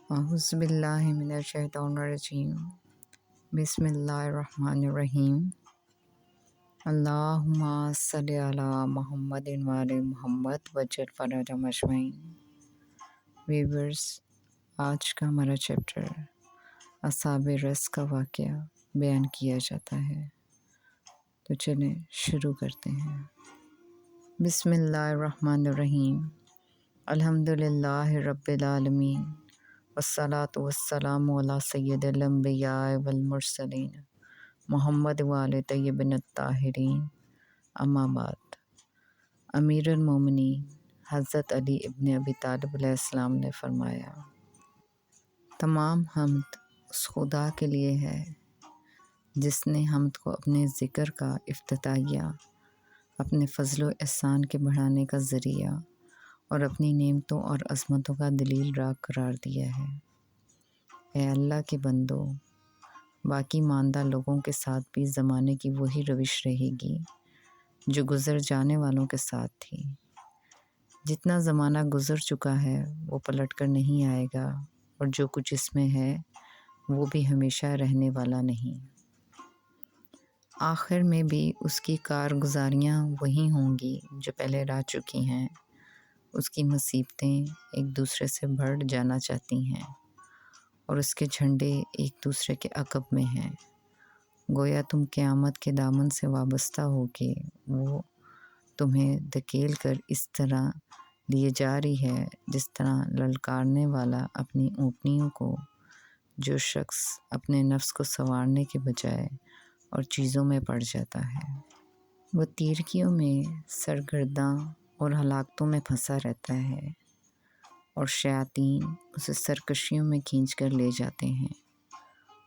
اعوذ باللہ من الشیطان الرجیم بسم اللہ الرحمن الرحیم اللہم صلی علی محمد وعلی محمد وجل فرجہم اجمعین۔ ویورز، آج کا ہمارا چیپٹر اصحاب رس کا واقعہ بیان کیا جاتا ہے، تو چلیں شروع کرتے ہیں۔ بسم اللہ الرحمن الرحیم۔ الحمدللہ رب العالمین، والصلاة والسلام علی سید الانبیاء والمرسلین محمد وآل طیبین الطاہرین، اما بعد۔ امیر المومنین حضرت علی ابن ابی طالب علیہ السلام نے فرمایا، تمام حمد اس خدا کے لیے ہے جس نے حمد کو اپنے ذکر کا افتتاحیہ، اپنے فضل و احسان کے بڑھانے کا ذریعہ اور اپنی نعمتوں اور عظمتوں کا دلیل راہ قرار دیا ہے۔ اے اللہ کے بندو، باقی ماندہ لوگوں کے ساتھ بھی زمانے کی وہی روش رہے گی جو گزر جانے والوں کے ساتھ تھی۔ جتنا زمانہ گزر چکا ہے وہ پلٹ کر نہیں آئے گا، اور جو کچھ اس میں ہے وہ بھی ہمیشہ رہنے والا نہیں۔ آخر میں بھی اس کی کارگزاریاں وہی ہوں گی جو پہلے رہ چکی ہیں۔ اس کی مصیبتیں ایک دوسرے سے بڑھ جانا چاہتی ہیں، اور اس کے جھنڈے ایک دوسرے کے عقب میں ہیں۔ گویا تم قیامت کے دامن سے وابستہ ہو کے وہ تمہیں دھکیل کر اس طرح لیے جا رہی ہے جس طرح للکارنے والا اپنی اونٹنیوں کو، جو شخص اپنے نفس کو سنوارنے کے بجائے اور چیزوں میں پڑ جاتا ہے۔ وہ تیرکیوں میں سرگرداں اور ہلاکتوں میں پھنسا رہتا ہے، اور شیاطین اسے سرکشیوں میں کھینچ کر لے جاتے ہیں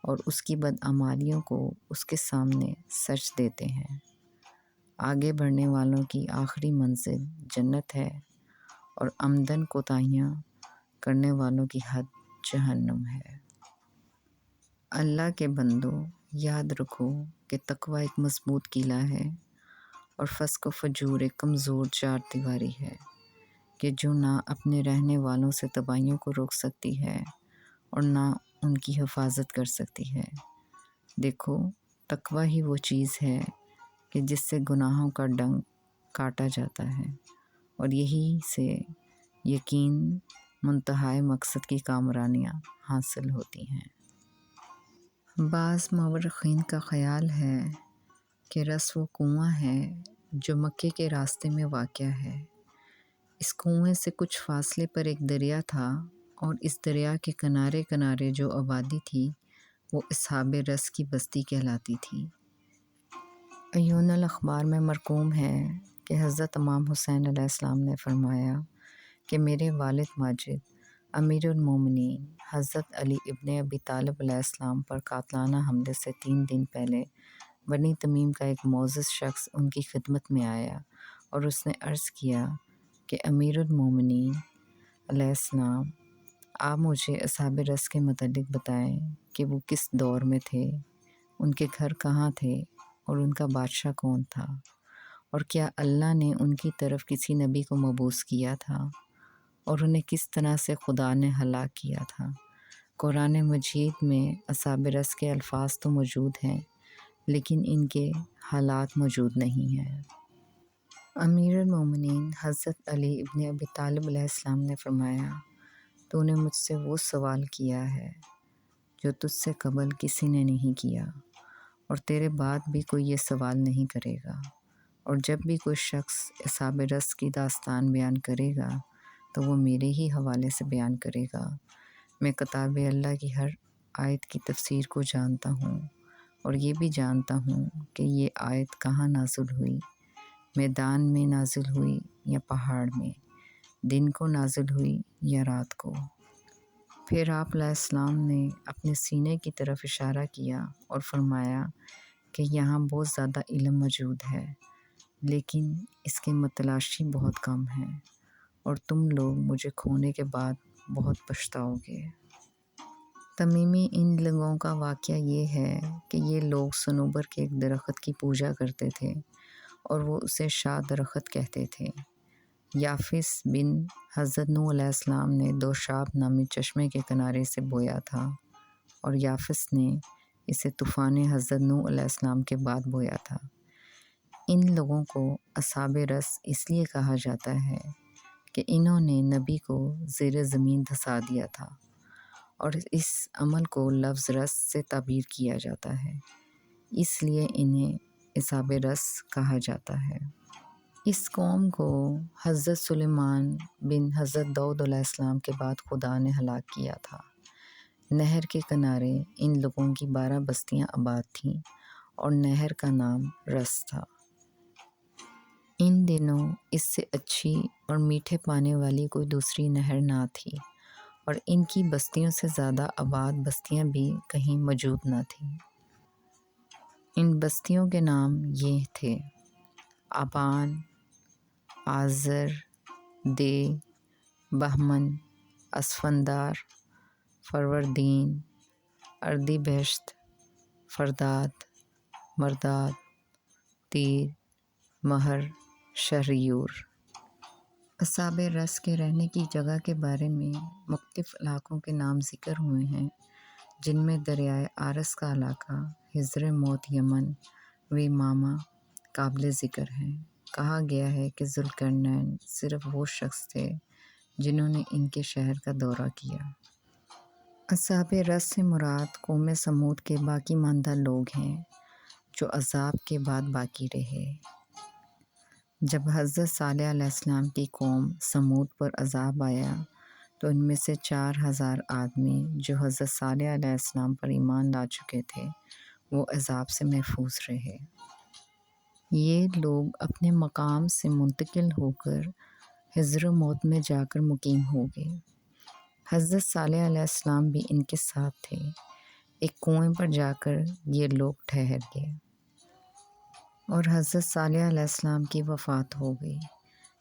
اور اس کی بدعمالیوں کو اس کے سامنے سچ دیتے ہیں۔ آگے بڑھنے والوں کی آخری منزل جنت ہے، اور عمدن کوتاہیاں کرنے والوں کی حد جہنم ہے۔ اللہ کے بندو، یاد رکھو کہ تقوی ایک مضبوط قلعہ ہے، اور فسق و فجور ایک کمزور چار دیواری ہے کہ جو نہ اپنے رہنے والوں سے تباہیوں کو روک سکتی ہے اور نہ ان کی حفاظت کر سکتی ہے۔ دیکھو، تقوی ہی وہ چیز ہے کہ جس سے گناہوں کا ڈنگ کاٹا جاتا ہے، اور یہی سے یقین منتہائے مقصد کی کامرانیاں حاصل ہوتی ہیں۔ بعض مورخین کا خیال ہے کہ رس وہ کنواں ہے جو مکے کے راستے میں واقع ہے۔ اس کنویں سے کچھ فاصلے پر ایک دریا تھا، اور اس دریا کے کنارے کنارے جو آبادی تھی وہ اصحاب رس کی بستی کہلاتی تھی۔ عیون الاخبار میں مرقوم ہے کہ حضرت امام حسین علیہ السلام نے فرمایا کہ میرے والد ماجد امیر المومنین حضرت علی ابن ابی طالب علیہ السلام پر قاتلانہ حملے سے 3 دن پہلے بنی تمیم کا ایک معزز شخص ان کی خدمت میں آیا، اور اس نے عرض کیا کہ امیر المومنین علیہ السلام، آپ مجھے اصحاب رس کے متعلق بتائیں کہ وہ کس دور میں تھے، ان کے گھر کہاں تھے، اور ان کا بادشاہ کون تھا، اور کیا اللہ نے ان کی طرف کسی نبی کو مبعوث کیا تھا، اور انہیں کس طرح سے خدا نے ہلاک کیا تھا۔ قرآن مجید میں اصحاب رس کے الفاظ تو موجود ہیں، لیکن ان کے حالات موجود نہیں ہیں۔ امیر المومنین حضرت علی ابن ابی طالب علیہ السلام نے فرمایا، تو نے مجھ سے وہ سوال کیا ہے جو تجھ سے قبل کسی نے نہیں کیا، اور تیرے بعد بھی کوئی یہ سوال نہیں کرے گا، اور جب بھی کوئی شخص اصحاب رس کی داستان بیان کرے گا تو وہ میرے ہی حوالے سے بیان کرے گا۔ میں کتاب اللہ کی ہر آیت کی تفسیر کو جانتا ہوں، اور یہ بھی جانتا ہوں کہ یہ آیت کہاں نازل ہوئی، میدان میں نازل ہوئی یا پہاڑ میں، دن کو نازل ہوئی یا رات کو۔ پھر آپ علیہ السلام نے اپنے سینے کی طرف اشارہ کیا اور فرمایا کہ یہاں بہت زیادہ علم موجود ہے، لیکن اس کے متلاشی بہت کم ہیں، اور تم لوگ مجھے کھونے کے بعد بہت پچھتاؤ گے۔ تمیمی ان لوگوں کا واقعہ یہ ہے کہ یہ لوگ صنوبر کے ایک درخت کی پوجا کرتے تھے، اور وہ اسے شاہ درخت کہتے تھے۔ یافس بن حضرت نوح علیہ السلام نے دوشاب نامی چشمے کے کنارے سے بویا تھا، اور یافس نے اسے طوفان حضرت نوح علیہ السلام کے بعد بویا تھا۔ ان لوگوں کو اصحاب رس اس لیے کہا جاتا ہے کہ انہوں نے نبی کو زیر زمین دھسا دیا تھا، اور اس عمل کو لفظ رس سے تعبیر کیا جاتا ہے، اس لیے انہیں اصحاب رس کہا جاتا ہے۔ اس قوم کو حضرت سلیمان بن حضرت داؤد علیہ السلام کے بعد خدا نے ہلاک کیا تھا۔ نہر کے کنارے ان لوگوں کی 12 بستیاں آباد تھیں، اور نہر کا نام رس تھا۔ ان دنوں اس سے اچھی اور میٹھے پانے والی کوئی دوسری نہر نہ تھی، اور ان کی بستیوں سے زیادہ آباد بستیاں بھی کہیں موجود نہ تھیں۔ ان بستیوں کے نام یہ تھے: آبان، آزر، دے، بہمن، اسفندار، فروردین، اردی بہشت، فرداد، مرداد، تیر، مہر، شہریور۔ اصحاب رس کے رہنے کی جگہ کے بارے میں مختلف علاقوں کے نام ذکر ہوئے ہیں، جن میں دریائے آرس کا علاقہ، حضر موت یمن و یمامہ قابل ذکر ہیں۔ کہا گیا ہے کہ ذوالقرنین صرف وہ شخص تھے جنہوں نے ان کے شہر کا دورہ کیا۔ اصحاب رس سے مراد قوم سمود کے باقی ماندہ لوگ ہیں جو عذاب کے بعد باقی رہے۔ جب حضرت صالح علیہ السلام کی قوم سمود پر عذاب آیا تو ان میں سے 4000 آدمی جو حضرت صالح علیہ السلام پر ایمان لا چکے تھے وہ عذاب سے محفوظ رہے۔ یہ لوگ اپنے مقام سے منتقل ہو کر حضر موت میں جا کر مقیم ہو گئے۔ حضرت صالح علیہ السلام بھی ان کے ساتھ تھے۔ ایک کنویں پر جا کر یہ لوگ ٹھہر گئے، اور حضرت صالح علیہ السلام کی وفات ہو گئی،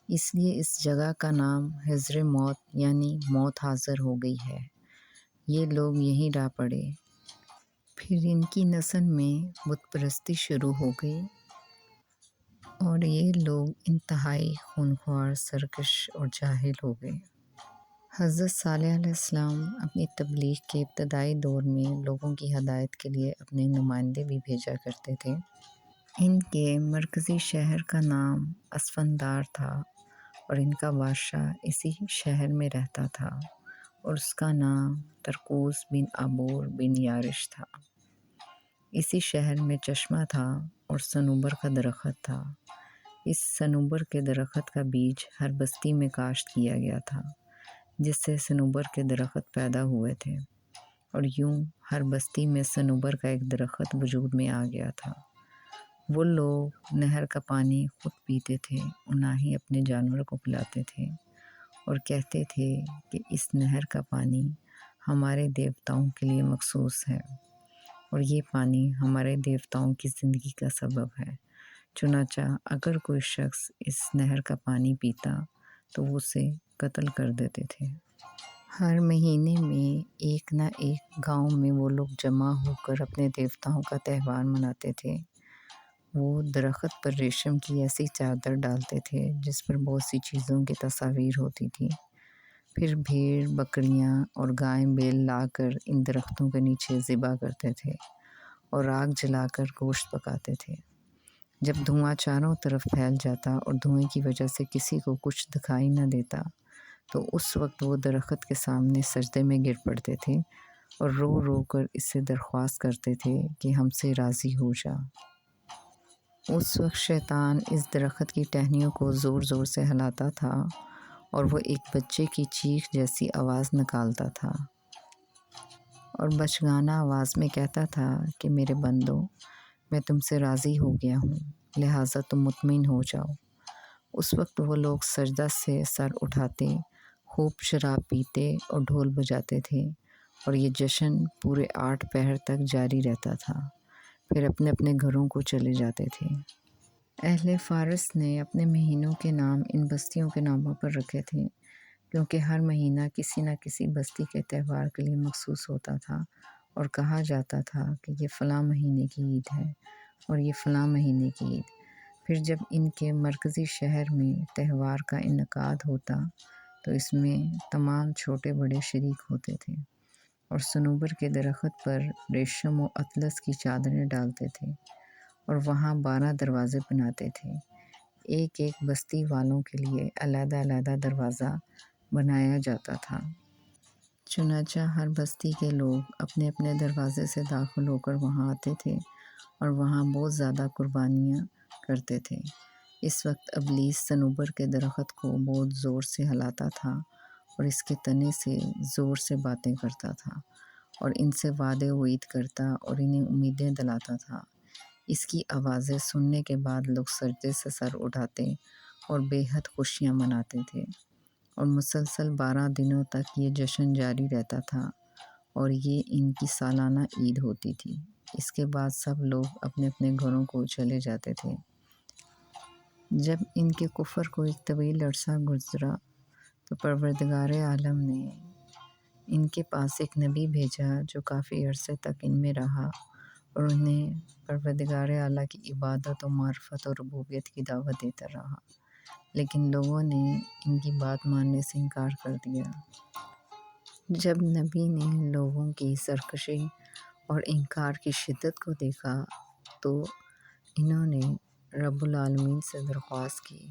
اس لیے اس جگہ کا نام حضر موت یعنی موت حاضر ہو گئی ہے۔ یہ لوگ یہیں رہ پڑے۔ پھر ان کی نسل میں بت پرستی شروع ہو گئی، اور یہ لوگ انتہائی خونخوار، سرکش اور جاہل ہو گئے۔ حضرت صالح علیہ السلام اپنی تبلیغ کے ابتدائی دور میں لوگوں کی ہدایت کے لیے اپنے نمائندے بھی بھیجا کرتے تھے۔ ان کے مرکزی شہر کا نام اسفندار تھا، اور ان کا بادشاہ اسی شہر میں رہتا تھا، اور اس کا نام ترکوس بن عبور بن یارش تھا۔ اسی شہر میں چشمہ تھا اور صنوبر کا درخت تھا۔ اس صنوبر کے درخت کا بیج ہر بستی میں کاشت کیا گیا تھا، جس سے صنوبر کے درخت پیدا ہوئے تھے، اور یوں ہر بستی میں صنوبر کا ایک درخت وجود میں آ گیا تھا۔ وہ لوگ نہر کا پانی خود پیتے تھے اور نہ ہی اپنے جانور کو پلاتے تھے، اور کہتے تھے کہ اس نہر کا پانی ہمارے دیوتاؤں کے لیے مخصوص ہے، اور یہ پانی ہمارے دیوتاؤں کی زندگی کا سبب ہے۔ چنانچہ اگر کوئی شخص اس نہر کا پانی پیتا تو وہ اسے قتل کر دیتے تھے۔ ہر مہینے میں ایک نہ ایک گاؤں میں وہ لوگ جمع ہو کر اپنے دیوتاؤں کا تہوار مناتے تھے۔ وہ درخت پر ریشم کی ایسی چادر ڈالتے تھے جس پر بہت سی چیزوں کی تصاویر ہوتی تھی۔ پھر بھیڑ، بکریاں اور گائے بیل لا کر ان درختوں کے نیچے ذبح کرتے تھے اور آگ جلا کر گوشت پکاتے تھے۔ جب دھواں چاروں طرف پھیل جاتا اور دھوئیں کی وجہ سے کسی کو کچھ دکھائی نہ دیتا تو اس وقت وہ درخت کے سامنے سجدے میں گر پڑتے تھے اور رو رو کر اس سے درخواست کرتے تھے کہ ہم سے راضی ہو جا۔ اس وقت شیطان اس درخت کی ٹہنیوں کو زور زور سے ہلاتا تھا اور وہ ایک بچے کی چیخ جیسی آواز نکالتا تھا اور بچگانہ آواز میں کہتا تھا کہ میرے بندو، میں تم سے راضی ہو گیا ہوں، لہٰذا تم مطمئن ہو جاؤ۔ اس وقت وہ لوگ سجدہ سے سر اٹھاتے، خوب شراب پیتے اور ڈھول بجاتے تھے، اور یہ جشن پورے 8 پہر تک جاری رہتا تھا۔ پھر اپنے اپنے گھروں کو چلے جاتے تھے۔ اہل فارس نے اپنے مہینوں کے نام ان بستیوں کے ناموں پر رکھے تھے، کیونکہ ہر مہینہ کسی نہ کسی بستی کے تہوار کے لیے مخصوص ہوتا تھا، اور کہا جاتا تھا کہ یہ فلاں مہینے کی عید ہے اور یہ فلاں مہینے کی عید۔ پھر جب ان کے مرکزی شہر میں تہوار کا انعقاد ہوتا تو اس میں تمام چھوٹے بڑے شریک ہوتے تھے اور صنوبر کے درخت پر ریشم و اطلس کی چادریں ڈالتے تھے اور وہاں 12 دروازے بناتے تھے۔ ایک ایک بستی والوں کے لیے علیحدہ علیحدہ دروازہ بنایا جاتا تھا۔ چنانچہ ہر بستی کے لوگ اپنے اپنے دروازے سے داخل ہو کر وہاں آتے تھے اور وہاں بہت زیادہ قربانیاں کرتے تھے۔ اس وقت ابلیس صنوبر کے درخت کو بہت زور سے ہلاتا تھا اور اس کے تنے سے زور سے باتیں کرتا تھا اور ان سے وعدے وعید کرتا اور انہیں امیدیں دلاتا تھا۔ اس کی آوازیں سننے کے بعد لوگ سجدے سے سر اٹھاتے اور بے حد خوشیاں مناتے تھے اور مسلسل 12 دنوں تک یہ جشن جاری رہتا تھا اور یہ ان کی سالانہ عید ہوتی تھی۔ اس کے بعد سب لوگ اپنے اپنے گھروں کو چلے جاتے تھے۔ جب ان کے کفر کو ایک طویل عرصہ گزرا تو پروردگار عالم نے ان کے پاس ایک نبی بھیجا جو کافی عرصے تک ان میں رہا اور انہیں پروردگار اعلیٰ کی عبادت و معرفت اور ربوبیت کی دعوت دیتا رہا، لیکن لوگوں نے ان کی بات ماننے سے انکار کر دیا۔ جب نبی نے لوگوں کی سرکشی اور انکار کی شدت کو دیکھا تو انہوں نے رب العالمین سے درخواست کی،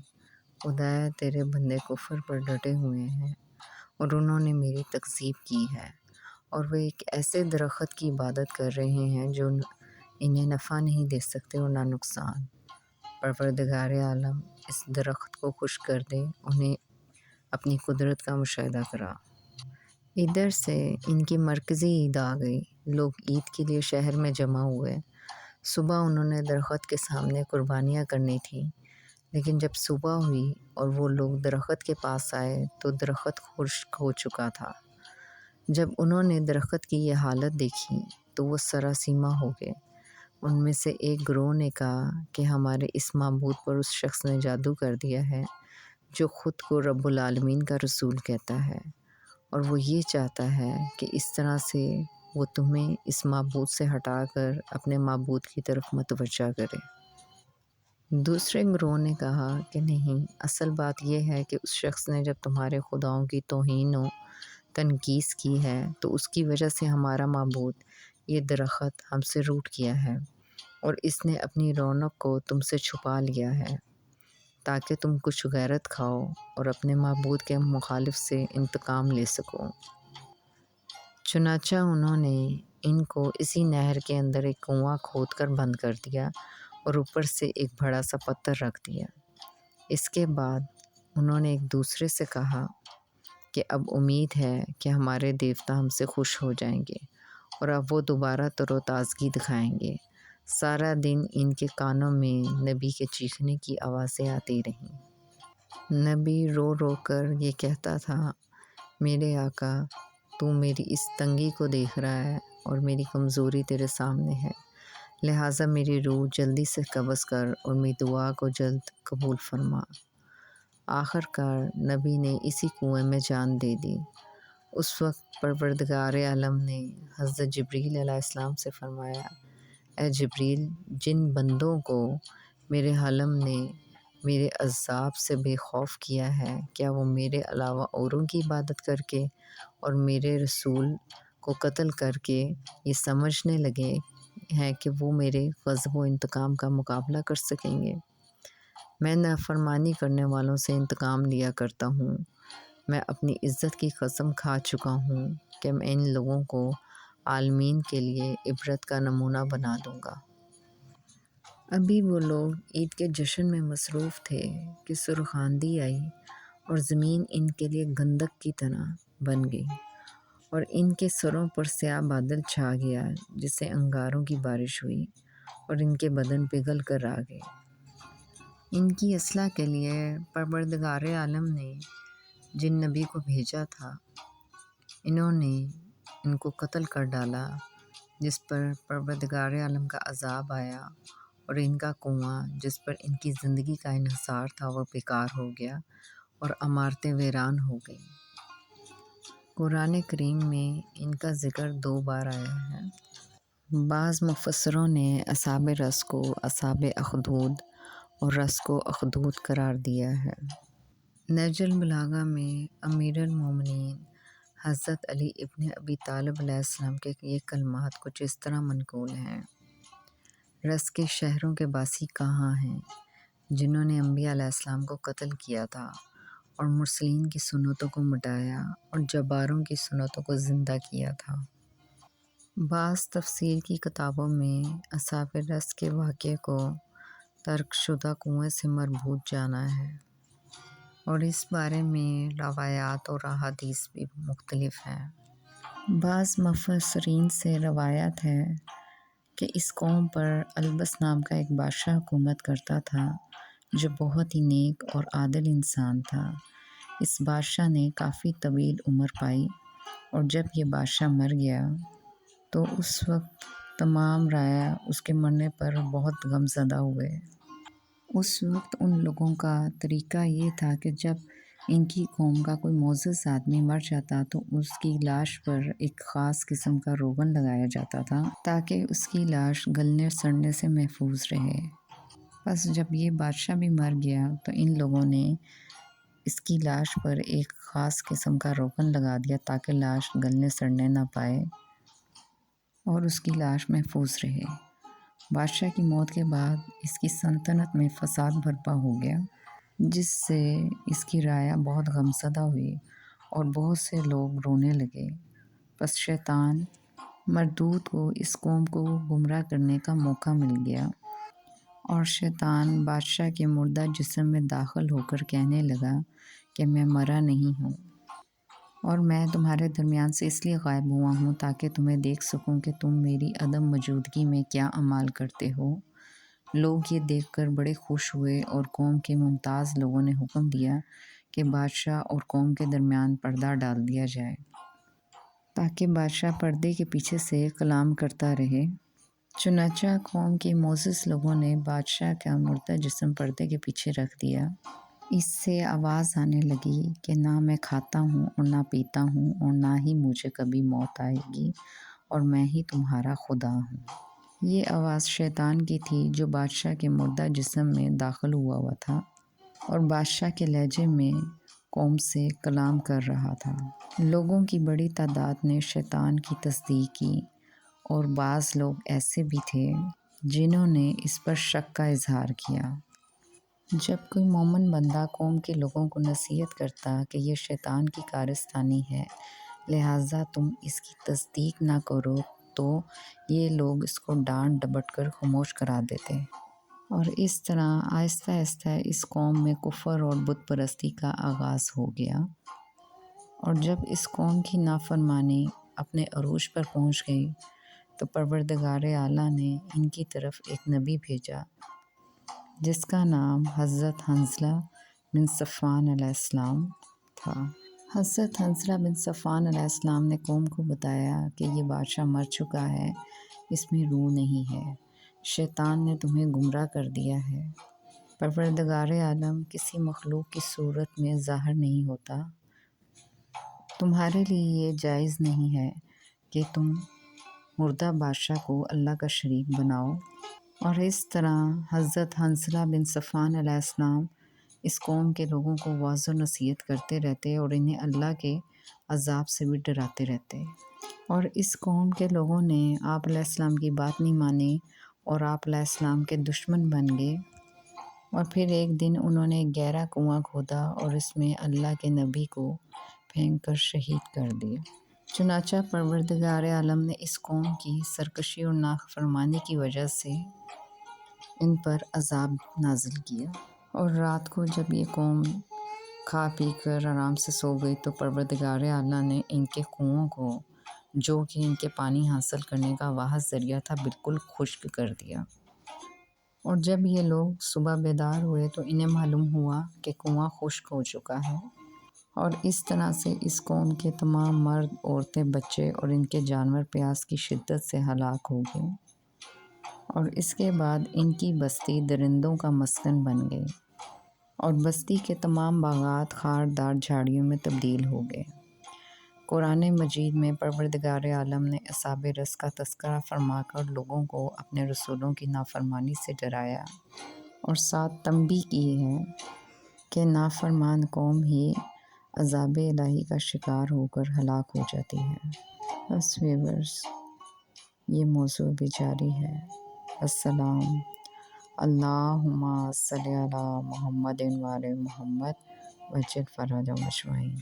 خدایا تیرے بندے کفر پر ڈٹے ہوئے ہیں اور انہوں نے میری تکذیب کی ہے اور وہ ایک ایسے درخت کی عبادت کر رہے ہیں جو انہیں نفع نہیں دے سکتے اور نہ نقصان۔ پروردگار عالم اس درخت کو خشک کر دے، انہیں اپنی قدرت کا مشاہدہ کرا۔ ادھر سے ان کی مرکزی عید آ گئی۔ لوگ عید کے لیے شہر میں جمع ہوئے۔ صبح انہوں نے درخت کے سامنے قربانیاں کرنی تھیں، لیکن جب صبح ہوئی اور وہ لوگ درخت کے پاس آئے تو درخت خشک ہو چکا تھا۔ جب انہوں نے درخت کی یہ حالت دیکھی تو وہ سراسیمہ ہو گئے۔ ان میں سے ایک گروہ نے کہا کہ ہمارے اس معبود پر اس شخص نے جادو کر دیا ہے جو خود کو رب العالمین کا رسول کہتا ہے، اور وہ یہ چاہتا ہے کہ اس طرح سے وہ تمہیں اس معبود سے ہٹا کر اپنے معبود کی طرف متوجہ کرے۔ دوسرے گروہ نے کہا کہ نہیں، اصل بات یہ ہے کہ اس شخص نے جب تمہارے خداؤں کی توہین و تنقیص کی ہے تو اس کی وجہ سے ہمارا معبود یہ درخت ہم سے روٹ کیا ہے اور اس نے اپنی رونق کو تم سے چھپا لیا ہے تاکہ تم کچھ غیرت کھاؤ اور اپنے معبود کے مخالف سے انتقام لے سکو۔ چنانچہ انہوں نے ان کو اسی نہر کے اندر ایک کنواں کھود کر بند کر دیا اور اوپر سے ایک بڑا سا پتھر رکھ دیا۔ اس کے بعد انہوں نے ایک دوسرے سے کہا کہ اب امید ہے کہ ہمارے دیوتا ہم سے خوش ہو جائیں گے اور اب وہ دوبارہ تر و تازگی دکھائیں گے۔ سارا دن ان کے کانوں میں نبی کے چیخنے کی آوازیں آتی رہیں۔ نبی رو رو کر یہ کہتا تھا، میرے آقا، تو میری اس تنگی کو دیکھ رہا ہے اور میری کمزوری تیرے سامنے ہے، لہٰذا میری روح جلدی سے قبض کر اور میری دعا کو جلد قبول فرما۔ آخر کار نبی نے اسی کنویں میں جان دے دی۔ اس وقت پروردگار عالم نے حضرت جبریل علیہ السلام سے فرمایا، اے جبریل، جن بندوں کو میرے حلم نے میرے عذاب سے بے خوف کیا ہے، کیا وہ میرے علاوہ اوروں کی عبادت کر کے اور میرے رسول کو قتل کر کے یہ سمجھنے لگے ہیں کہ وہ میرے غضب و انتقام کا مقابلہ کر سکیں گے؟ میں نافرمانی کرنے والوں سے انتقام لیا کرتا ہوں۔ میں اپنی عزت کی قسم کھا چکا ہوں کہ میں ان لوگوں کو عالمین کے لیے عبرت کا نمونہ بنا دوں گا۔ ابھی وہ لوگ عید کے جشن میں مصروف تھے کہ سرخ آندھی آئی اور زمین ان کے لیے گندک کی طرح بن گئی اور ان کے سروں پر سیاہ بادل چھا گیا جس سے انگاروں کی بارش ہوئی اور ان کے بدن پگھل کر آ گئے۔ ان کی اصلاح کے لیے پروردگار عالم نے جن نبی کو بھیجا تھا، انہوں نے ان کو قتل کر ڈالا، جس پر پروردگار عالم کا عذاب آیا اور ان کا کنواں جس پر ان کی زندگی کا انحصار تھا وہ بیکار ہو گیا اور عمارتیں ویران ہو گئیں۔ قرآن کریم میں ان کا ذکر 2 بار آیا ہے۔ بعض مفسروں نے اصحاب رس کو اصحاب اخدود اور رس کو اخدود قرار دیا ہے۔ نہج البلاغہ میں امیر المومنین حضرت علی ابن ابی طالب علیہ السلام کے یہ کلمات کچھ اس طرح منقول ہیں: رس کے شہروں کے باسی کہاں ہیں جنہوں نے انبیاء علیہ السلام کو قتل کیا تھا اور مرسلین کی سنتوں کو مٹایا اور جباروں کی سنتوں کو زندہ کیا تھا۔ بعض تفسیر کی کتابوں میں اصحاب رس کے واقعے کو ترک شدہ کنویں سے مربوط جانا ہے، اور اس بارے میں روایات اور احادیث بھی مختلف ہیں۔ بعض مفسرین سے روایت ہے کہ اس قوم پر البس نام کا ایک بادشاہ حکومت کرتا تھا جو بہت ہی نیک اور عادل انسان تھا۔ اس بادشاہ نے کافی طویل عمر پائی، اور جب یہ بادشاہ مر گیا تو اس وقت تمام رعایا اس کے مرنے پر بہت غمزدہ ہوئے۔ اس وقت ان لوگوں کا طریقہ یہ تھا کہ جب ان کی قوم کا کوئی معزز آدمی مر جاتا تو اس کی لاش پر ایک خاص قسم کا روغن لگایا جاتا تھا تاکہ اس کی لاش گلنے سڑنے سے محفوظ رہے۔ بس جب یہ بادشاہ بھی مر گیا تو ان لوگوں نے اس کی لاش پر ایک خاص قسم کا روغن لگا دیا تاکہ لاش گلنے سڑنے نہ پائے اور اس کی لاش محفوظ رہے۔ بادشاہ کی موت کے بعد اس کی سلطنت میں فساد برپا ہو گیا، جس سے اس کی رعایا بہت غمزدہ ہوئی اور بہت سے لوگ رونے لگے۔ پس شیطان مردود کو اس قوم کو گمراہ کرنے کا موقع مل گیا، اور شیطان بادشاہ کے مردہ جسم میں داخل ہو کر کہنے لگا کہ میں مرا نہیں ہوں، اور میں تمہارے درمیان سے اس لیے غائب ہوا ہوں تاکہ تمہیں دیکھ سکوں کہ تم میری عدم موجودگی میں کیا اعمال کرتے ہو۔ لوگ یہ دیکھ کر بڑے خوش ہوئے، اور قوم کے ممتاز لوگوں نے حکم دیا کہ بادشاہ اور قوم کے درمیان پردہ ڈال دیا جائے تاکہ بادشاہ پردے کے پیچھے سے کلام کرتا رہے۔ چنانچہ قوم کے معزز لوگوں نے بادشاہ کا مردہ جسم پردے کے پیچھے رکھ دیا۔ اس سے آواز آنے لگی کہ نہ میں کھاتا ہوں اور نہ پیتا ہوں، اور نہ ہی مجھے کبھی موت آئے گی، اور میں ہی تمہارا خدا ہوں۔ یہ آواز شیطان کی تھی جو بادشاہ کے مردہ جسم میں داخل ہوا تھا اور بادشاہ کے لہجے میں قوم سے کلام کر رہا تھا۔ لوگوں کی بڑی تعداد نے شیطان کی تصدیق کی، اور بعض لوگ ایسے بھی تھے جنہوں نے اس پر شک کا اظہار کیا۔ جب کوئی مومن بندہ قوم کے لوگوں کو نصیحت کرتا کہ یہ شیطان کی کارستانی ہے لہٰذا تم اس کی تصدیق نہ کرو، تو یہ لوگ اس کو ڈانٹ ڈپٹ کر خاموش کرا دیتے، اور اس طرح آہستہ آہستہ اس قوم میں کفر اور بت پرستی کا آغاز ہو گیا۔ اور جب اس قوم کی نافرمانی اپنے عروج پر پہنچ گئی تو پروردگار اعلیٰ نے ان کی طرف ایک نبی بھیجا جس کا نام حضرت حنظلہ بن صفوان علیہ السلام تھا۔ حضرت حنظلہ بن صفوان علیہ السلام نے قوم کو بتایا کہ یہ بادشاہ مر چکا ہے، اس میں روح نہیں ہے، شیطان نے تمہیں گمراہ کر دیا ہے۔ پروردگار عالم کسی مخلوق کی صورت میں ظاہر نہیں ہوتا، تمہارے لیے یہ جائز نہیں ہے کہ تم مردہ بادشاہ کو اللہ کا شریک بناؤ۔ اور اس طرح حضرت حنظلہ بن صفوان علیہ السلام اس قوم کے لوگوں کو واعظ و نصیحت کرتے رہتے اور انہیں اللہ کے عذاب سے بھی ڈراتے رہتے۔ اور اس قوم کے لوگوں نے آپ علیہ السلام کی بات نہیں مانی اور آپ علیہ السلام کے دشمن بن گئے، اور پھر ایک دن انہوں نے ایک گہرا کنواں کھودا اور اس میں اللہ کے نبی کو پھینک کر شہید کر دیا۔ چنانچہ پروردگار عالم نے اس قوم کی سرکشی اور نافرمانی کی وجہ سے ان پر عذاب نازل کیا۔ اور رات کو جب یہ قوم کھا پی کر آرام سے سو گئی تو پروردگار اعلیٰ نے ان کے کنوؤں کو، جو کہ ان کے پانی حاصل کرنے کا واحد ذریعہ تھا، بالکل خشک کر دیا۔ اور جب یہ لوگ صبح بیدار ہوئے تو انہیں معلوم ہوا کہ کنواں خشک ہو چکا ہے، اور اس طرح سے اس قوم کے تمام مرد، عورتیں، بچے اور ان کے جانور پیاس کی شدت سے ہلاک ہو گئے، اور اس کے بعد ان کی بستی درندوں کا مسکن بن گئی، اور بستی کے تمام باغات خاردار جھاڑیوں میں تبدیل ہو گئے۔ قرآن مجید میں پروردگار عالم نے اصحاب رس کا تذکرہ فرما کر لوگوں کو اپنے رسولوں کی نافرمانی سے ڈرایا اور ساتھ تنبیہ کی ہے کہ نافرمان قوم ہی عذاب الہی کا شکار ہو کر ہلاک ہو جاتی ہے۔ بس ویورز، یہ موضوع بھی جاری ہے۔ السلام، اللہم صلی علی محمد و آل محمد وجل فرجہم اجمعین۔